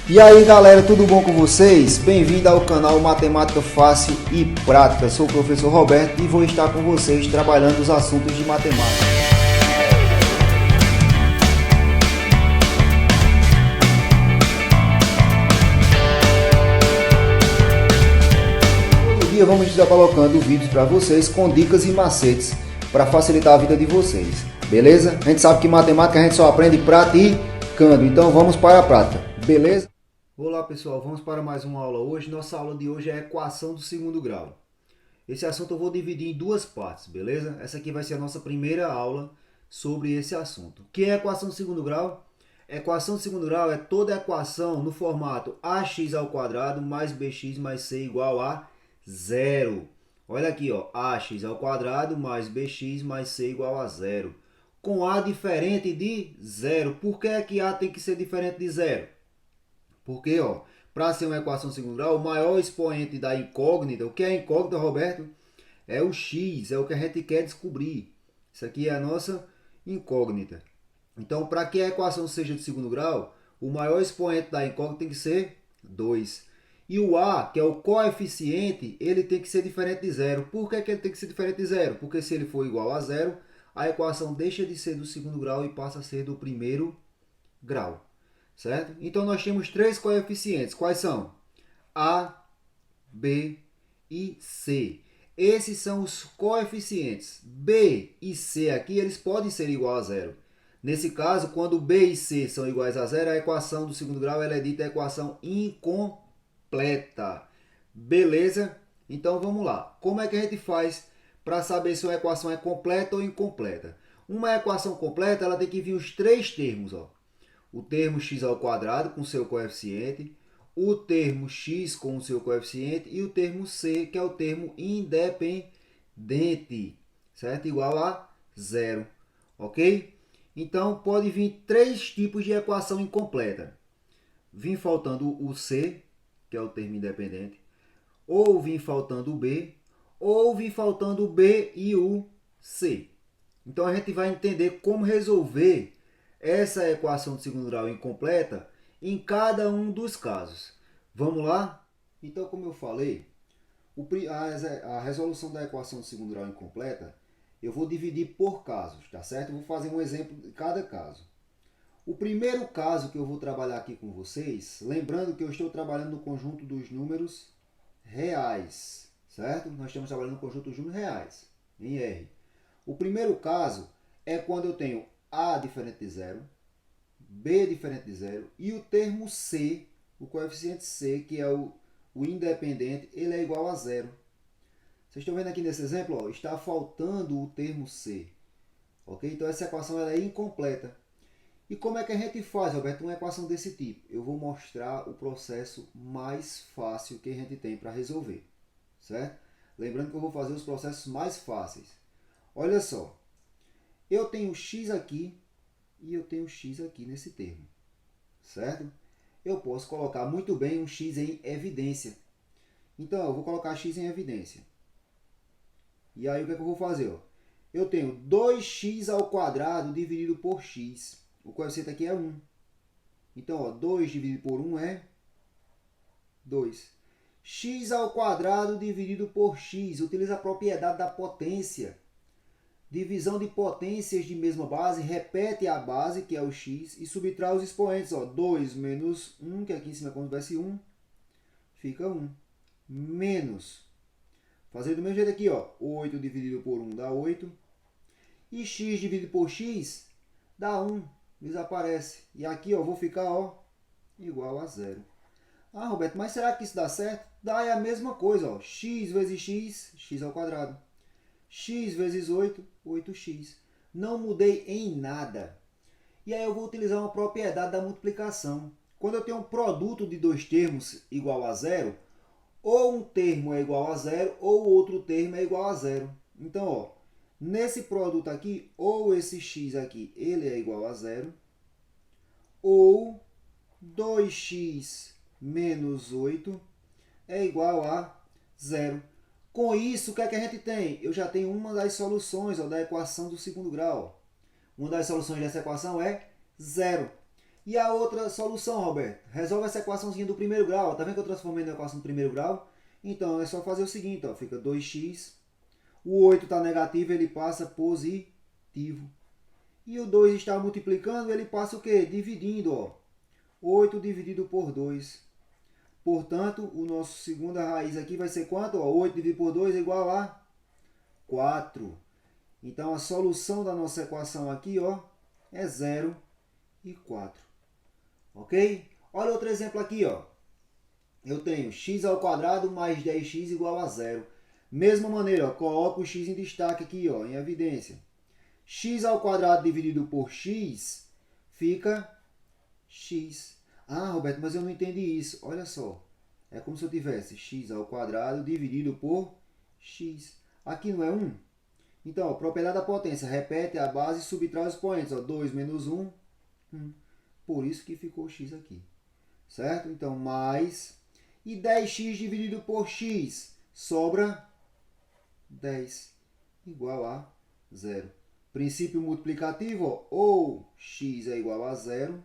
E aí galera, tudo bom com vocês? Bem-vindo ao canal Matemática Fácil e Prática. Sou o professor Roberto e vou estar com vocês trabalhando os assuntos de matemática. Todo dia vamos estar colocando vídeos para vocês com dicas e macetes para facilitar a vida de vocês, beleza? A gente sabe que matemática a gente só aprende praticando, então vamos para a prática, beleza? Olá pessoal, vamos para mais uma aula hoje. Nossa aula de hoje é a equação do segundo grau. Esse assunto eu vou dividir em duas partes, beleza? Essa aqui vai ser a nossa primeira aula sobre esse assunto. O que é a equação do segundo grau? A equação do segundo grau é toda a equação no formato ax ao quadrado mais bx mais c igual a zero. Olha aqui, ó, ax ao quadrado mais bx mais c igual a zero. Com a diferente de zero. Por que é que a tem que ser diferente de zero? Porque, ó, para ser uma equação de segundo grau, o maior expoente da incógnita, o que é incógnita, Roberto? É o x, é o que a gente quer descobrir. Isso aqui é a nossa incógnita. Então, para que a equação seja de segundo grau, o maior expoente da incógnita tem que ser 2. E o a, que é o coeficiente, ele tem que ser diferente de zero. Por que ele tem que ser diferente de zero? Porque se ele for igual a zero, a equação deixa de ser do segundo grau e passa a ser do primeiro grau. Certo? Então, nós temos três coeficientes. Quais são? A, B e C. Esses são os coeficientes. B e C aqui, eles podem ser igual a zero. Nesse caso, quando B e C são iguais a zero, a equação do segundo grau ela é dita equação incompleta. Beleza? Então, vamos lá. Como é que a gente faz para saber se uma equação é completa ou incompleta? Uma equação completa ela tem que vir os três termos, ó. O termo x ao quadrado com seu coeficiente, o termo x com o seu coeficiente e o termo c, que é o termo independente, certo? Igual a zero, ok? Então, pode vir três tipos de equação incompleta. Vir faltando o c, que é o termo independente, ou vir faltando o b, ou vir faltando o b e o c. Então, a gente vai entender como resolver essa equação de segundo grau incompleta em cada um dos casos. Vamos lá? Então, como eu falei, a resolução da equação de segundo grau incompleta, eu vou dividir por casos, tá certo? Eu vou fazer um exemplo de cada caso. O primeiro caso que eu vou trabalhar aqui com vocês, lembrando que eu estou trabalhando no conjunto dos números reais, certo? Nós estamos trabalhando no conjunto dos números reais, em R. O primeiro caso é quando eu tenho a diferente de zero, b diferente de zero e o termo c, o coeficiente c, que é o independente, ele é igual a zero. Vocês estão vendo aqui nesse exemplo, ó, está faltando o termo c. Ok? Então essa equação ela é incompleta. E como é que a gente faz, Roberto, uma equação desse tipo? Eu vou mostrar o processo mais fácil que a gente tem para resolver. Certo? Lembrando que eu vou fazer os processos mais fáceis. Olha só. Eu tenho x aqui e eu tenho x aqui nesse termo, certo? Eu posso colocar muito bem um x em evidência. Então, eu vou colocar x em evidência. E aí, o que é que eu vou fazer? Ó? Eu tenho 2x ao quadrado dividido por x. O coeficiente aqui é 1. Então, ó, 2 dividido por 1 é 2. X ao quadrado dividido por x. Utiliza a propriedade da potência. Divisão de potências de mesma base, repete a base, que é o x, e subtrai os expoentes. Ó, 2 menos 1, que aqui em cima é como se tivesse 1, fica 1. Menos. Fazer do mesmo jeito aqui, ó, 8 dividido por 1 dá 8. E x dividido por x dá 1, desaparece. E aqui, ó, vou ficar, ó, igual a zero. Ah, Roberto, mas será que isso dá certo? Dá, é a mesma coisa, ó, x vezes x, x ao quadrado. X vezes 8, 8x. Não mudei em nada. E aí eu vou utilizar uma propriedade da multiplicação. Quando eu tenho um produto de dois termos igual a zero, ou um termo é igual a zero, ou o outro termo é igual a zero. Então, ó, nesse produto aqui, ou esse x aqui, ele é igual a zero, ou 2x menos 8 é igual a zero. Com isso, o que é que a gente tem? Eu já tenho uma das soluções, ó, da equação do segundo grau. Uma das soluções dessa equação é zero. E a outra solução, Roberto, resolve essa equaçãozinha do primeiro grau. Tá vendo que eu transformei na equação do primeiro grau? Então, é só fazer o seguinte, ó, fica 2x. O 8 está negativo, ele passa positivo. E o 2 está multiplicando, ele passa o quê? Dividindo, ó. 8 dividido por 2. Portanto, o nosso segunda raiz aqui vai ser quanto? Ó, 8 dividido por 2 é igual a 4. Então, a solução da nossa equação aqui, ó, é 0 e 4. Ok? Olha outro exemplo aqui, ó. Eu tenho x ao quadrado mais 10x igual a 0. Mesma maneira, ó, coloco o x em destaque aqui, ó, em evidência. X ao quadrado dividido por x fica x. Ah, Roberto, mas eu não entendi isso. Olha só. É como se eu tivesse x ao quadrado dividido por x. Aqui não é 1? Então, ó, propriedade da potência. Repete a base e subtrai os expoentes. Ó, 2 menos 1, 1. Por isso que ficou x aqui. Certo? Então, mais. E 10x dividido por x sobra 10 igual a 0. Princípio multiplicativo, ó, ou x é igual a 0,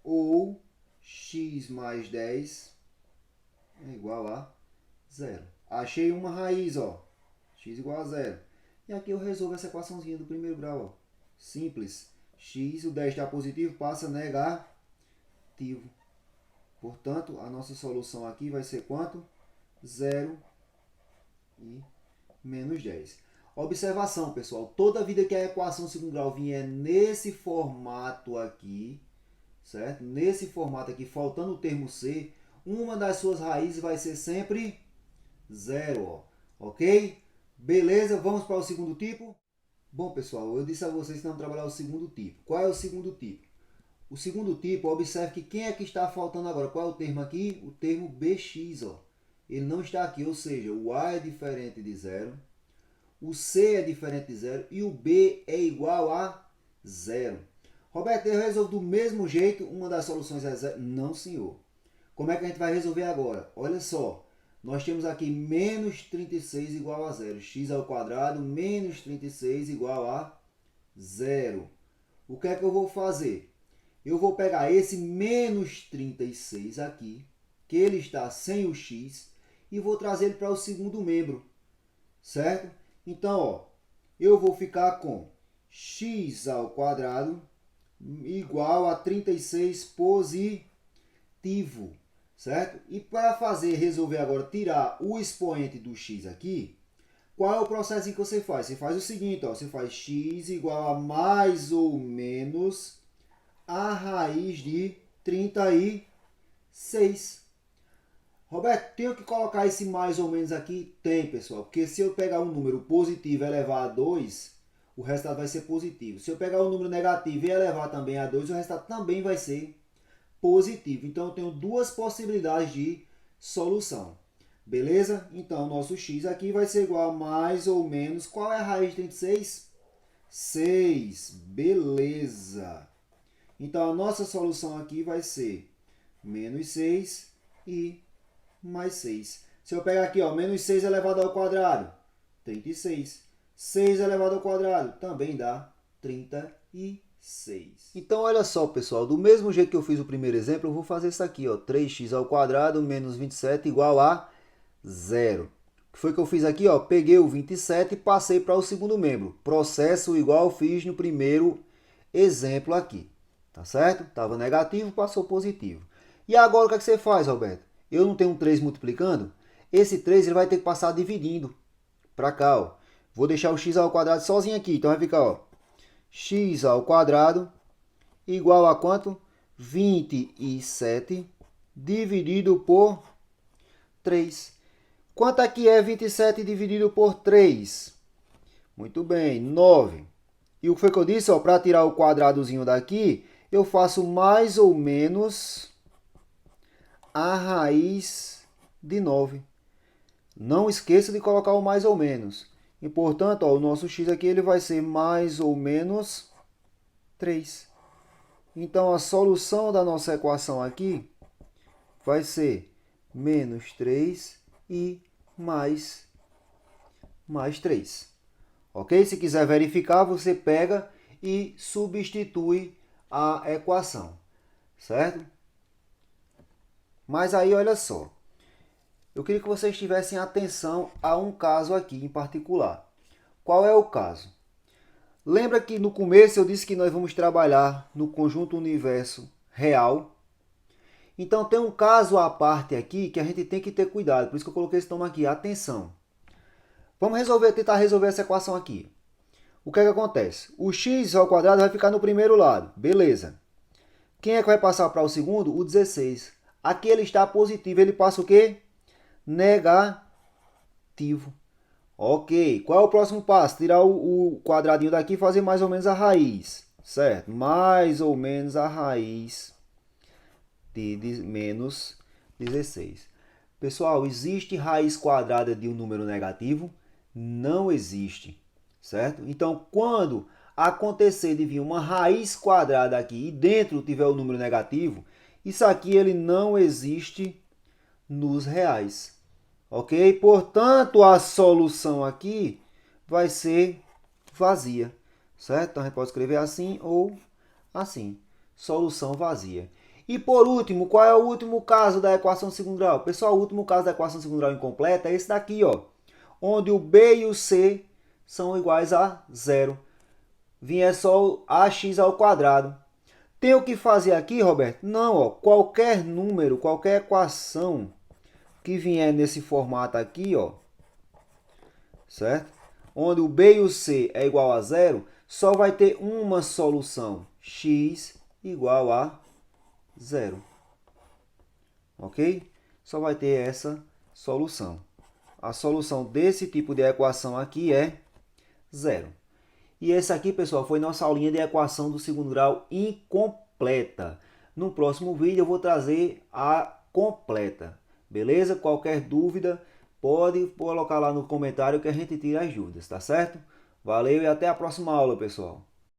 ou x mais 10 é igual a 0. Achei uma raiz, ó, x igual a 0. E aqui eu resolvo essa equaçãozinha do primeiro grau. Ó. Simples. X, o 10 está positivo, passa negativo. Portanto, a nossa solução aqui vai ser quanto? 0 e menos 10. Observação, pessoal. Toda vida que a equação segundo grau vier nesse formato aqui, certo? Nesse formato aqui, faltando o termo C, uma das suas raízes vai ser sempre 0, ó. Ok? Beleza? Vamos para o segundo tipo? Bom, pessoal, eu disse a vocês que vamos trabalhar o segundo tipo. Qual é o segundo tipo? O segundo tipo, observe que quem é que está faltando agora? Qual é o termo aqui? O termo bx, ó. Ele não está aqui, ou seja, o a é diferente de 0, o c é diferente de 0 e o b é igual a 0. Roberto, eu resolvo do mesmo jeito, uma das soluções é 0? Não, senhor. Como é que a gente vai resolver agora? Olha só, nós temos aqui menos 36 igual a 0. X ao quadrado menos 36 igual a 0. O que é que eu vou fazer? Eu vou pegar esse menos 36 aqui, que ele está sem o x, e vou trazer ele para o segundo membro, certo? Então, ó, eu vou ficar com x ao quadrado igual a 36 positivo, certo? E para resolver agora, tirar o expoente do x aqui, qual é o processo que você faz? Você faz o seguinte, ó, você faz x igual a mais ou menos a raiz de 36. Roberto, tenho que colocar esse mais ou menos aqui? Tem, pessoal, porque se eu pegar um número positivo e elevar a 2, o resultado vai ser positivo. Se eu pegar um número negativo e elevar também a 2, o resultado também vai ser positivo. Então, eu tenho duas possibilidades de solução. Beleza? Então, o nosso x aqui vai ser igual a mais ou menos... Qual é a raiz de 36? 6. Beleza. Então, a nossa solução aqui vai ser menos 6 e mais 6. Se eu pegar aqui, ó, menos 6 elevado ao quadrado, 36. 6 elevado ao quadrado também dá 36. Então, olha só, pessoal. Do mesmo jeito que eu fiz o primeiro exemplo, eu vou fazer isso aqui, ó. 3x ao quadrado menos 27 igual a 0. O que foi que eu fiz aqui? Ó? Peguei o 27 e passei para o segundo membro. Processo igual eu fiz no primeiro exemplo aqui. Tá certo? Estava negativo, passou positivo. E agora o que, é que você faz, Roberto? Eu não tenho um 3 multiplicando? Esse 3 ele vai ter que passar dividindo para cá. Ó. Vou deixar o x ao quadrado sozinho aqui. Então vai ficar ó, x ao quadrado igual a quanto? 27 dividido por 3. Quanto aqui é 27 dividido por 3? Muito bem, 9. E o que foi que eu disse? Para tirar o quadradozinho daqui, eu faço mais ou menos a raiz de 9. Não esqueça de colocar o mais ou menos. E, portanto, ó, o nosso x aqui ele vai ser mais ou menos 3. Então, a solução da nossa equação aqui vai ser menos 3 e mais 3. Ok? Se quiser verificar, você pega e substitui a equação. certo? Mas aí, olha só. Eu queria que vocês tivessem atenção a um caso aqui em particular. Qual é o caso? Lembra que no começo eu disse que nós vamos trabalhar no conjunto universo real? Então tem um caso à parte aqui que a gente tem que ter cuidado. Por isso que eu coloquei esse nome aqui, atenção. Vamos tentar resolver essa equação aqui. O que é que acontece? O x ao quadrado vai ficar no primeiro lado. Beleza. Quem é que vai passar para o segundo? O 16. Aqui ele está positivo. Ele passa o quê? Negativo. Ok. Qual é o próximo passo? Tirar o quadradinho daqui e fazer mais ou menos a raiz. Certo? Mais ou menos a raiz de menos 16. Pessoal, existe raiz quadrada de um número negativo? Não existe, certo? Então, quando acontecer de vir uma raiz quadrada aqui e dentro tiver o número negativo, isso aqui ele não existe nos reais, ok? Portanto, a solução aqui vai ser vazia, certo? Então, a gente pode escrever assim ou assim, solução vazia. E por último, qual é o último caso da equação de segundo grau? Pessoal, o último caso da equação de segundo grau incompleta é esse daqui, ó, onde o b e o c são iguais a zero. Vier só ax ao quadrado. Tem o que fazer aqui, Roberto? Não, ó, qualquer número, qualquer equação que vier nesse formato aqui, ó, certo? Onde o b e o c é igual a zero, só vai ter uma solução, x igual a zero. Ok? Só vai ter essa solução. A solução desse tipo de equação aqui é zero. E esse aqui, pessoal, foi nossa aulinha de equação do segundo grau incompleta. No próximo vídeo eu vou trazer a completa. Beleza? Qualquer dúvida, pode colocar lá no comentário que a gente tira as dúvidas, tá certo? Valeu e até a próxima aula, pessoal.